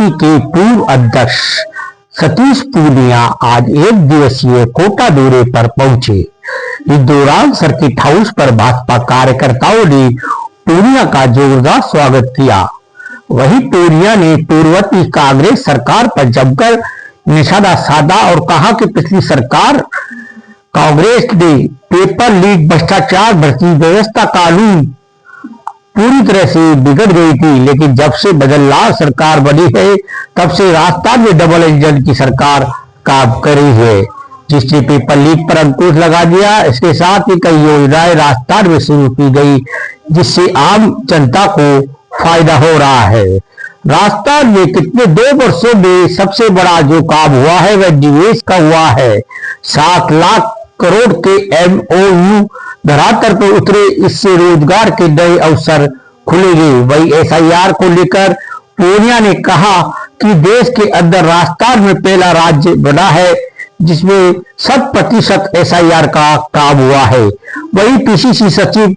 BJP के पूर्व अध्यक्ष सतीश पूनिया आज एक दिवसीय कोटा दौरे पर पहुंचे। इस दौरान सर्किट हाउस पर भाजपा कार्यकर्ताओं ने पूनिया का जोरदार स्वागत किया। वहीं पूनिया ने पूर्ववर्ती कांग्रेस सरकार पर जमकर निशाना साधा और कहा कि पिछली सरकार कांग्रेस ने पेपर लीक, भ्रष्टाचार, भर्ती व्यवस्था, कानून पूरी तरह से बिगड़ गई थी, लेकिन जब से बदलाव सरकार बनी है तब से राजस्थान में डबल इंजन की सरकार काम कर रही है, जिसने पेपर लीक पर अंकुश लगा दिया। इसके साथ ही कई योजनाएं राजस्थान में शुरू की गई, जिससे आम जनता को फायदा हो रहा है। राजस्थान में कितने 2 वर्षों में सबसे बड़ा जो काम हुआ है वह निवेश का हुआ है। 7 लाख करोड़ के MOU धरातल पर उतरे, इससे रोजगार के नए अवसर खुलेंगे। वही SIR को लेकर पूनिया ने कहा कि देश के अंदर राजस्थान में पहला राज्य बना है जिसमें 100% SIR का काम हुआ है। वही PCC सचिव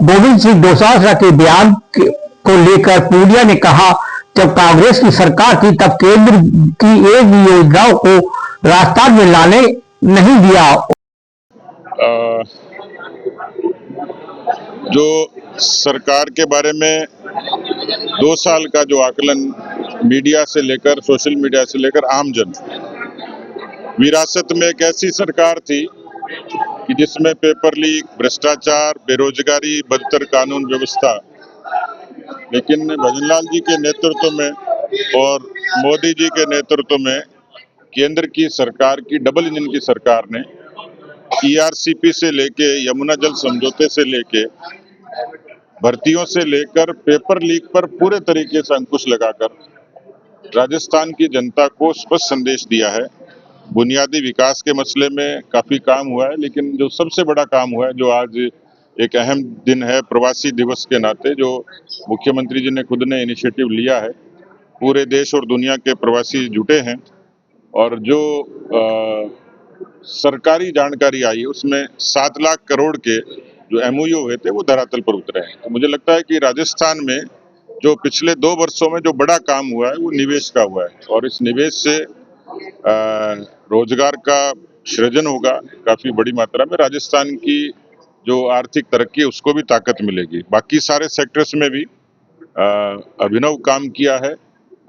गोविंद सिंह डोटासरा के बयान को लेकर पूनिया ने कहा, जब कांग्रेस की सरकार थी तब केंद्र की एक भी योजनाओं को राजस्थान में लाने नहीं दिया। जो सरकार के बारे में 2 साल का जो आकलन मीडिया से लेकर, सोशल मीडिया से लेकर आमजन, विरासत में एक ऐसी सरकार थी कि जिसमें पेपर लीक, भ्रष्टाचार, बेरोजगारी, बदतर कानून व्यवस्था, लेकिन भजनलाल जी के नेतृत्व में और मोदी जी के नेतृत्व में केंद्र की सरकार की डबल इंजन की सरकार ने ERCP से लेके, यमुना जल समझौते से लेके, भर्तियों से लेकर पेपर लीक पर पूरे तरीके से अंकुश लगाकर राजस्थान की जनता को स्पष्ट संदेश दिया है। बुनियादी विकास के मसले में काफी काम हुआ है, लेकिन जो सबसे बड़ा काम हुआ है, जो आज एक अहम दिन है प्रवासी दिवस के नाते, जो मुख्यमंत्री जी ने खुद ने इनिशिएटिव लिया है, पूरे देश और दुनिया के प्रवासी जुटे हैं और जो सरकारी जानकारी आई है उसमें 7 लाख करोड़ के जो MOU हुए थे वो धरातल पर उतरे हैं। तो मुझे लगता है कि राजस्थान में जो पिछले 2 वर्षों में जो बड़ा काम हुआ है वो निवेश का हुआ है और इस निवेश से रोजगार का सृजन होगा काफी बड़ी मात्रा में। राजस्थान की जो आर्थिक तरक्की है उसको भी ताकत मिलेगी। बाकी सारे सेक्टर्स में भी अभिनव काम किया है।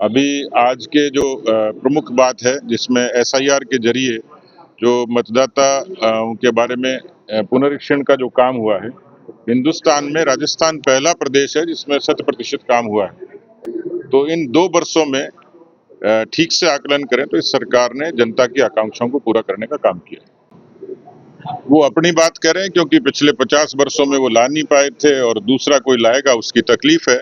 अभी आज के जो प्रमुख बात है जिसमें SIR के जरिए जो मतदाता उनके बारे में पुनरीक्षण का जो काम हुआ है, हिंदुस्तान में राजस्थान पहला प्रदेश है जिसमें 100% काम हुआ है। तो इन 2 वर्षों में ठीक से आकलन करें तो इस सरकार ने जनता की आकांक्षाओं को पूरा करने का काम किया। वो अपनी बात कह रहे हैं क्योंकि पिछले 50 वर्षों में वो ला नहीं पाए थे और दूसरा कोई लाएगा उसकी तकलीफ है।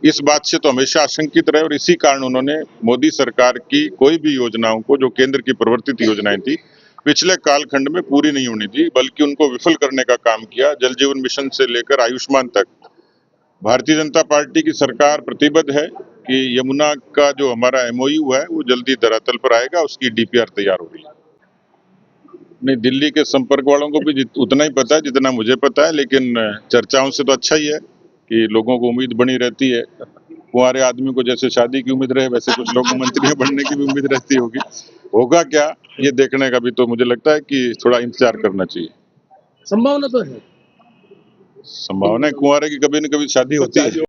इस बात से तो हमेशा आशंकित रहे और इसी कारण उन्होंने मोदी सरकार की कोई भी योजनाओं को, जो केंद्र की प्रवर्तित योजनाएं थी, पिछले कालखंड में पूरी नहीं होनी थी, बल्कि उनको विफल करने का काम किया। जल जीवन मिशन से लेकर आयुष्मान तक भारतीय जनता पार्टी की सरकार प्रतिबद्ध है कि यमुना का जो हमारा MOU है वो जल्दी धरातल पर आएगा, उसकी DPR तैयार हो रही है। नहीं, दिल्ली के संपर्क वालों को भी उतना ही पता है जितना मुझे पता है, लेकिन चर्चाओं से तो अच्छा ही है कि लोगों को उम्मीद बनी रहती है। कुंवारे आदमी को जैसे शादी की उम्मीद रहे, वैसे कुछ लोगों को मंत्री बनने की भी उम्मीद रहती होगी। होगा क्या ये देखने का भी तो मुझे लगता है कि थोड़ा इंतजार करना चाहिए। संभावना तो है, संभावना कुंवारे की कभी न कभी शादी होती है।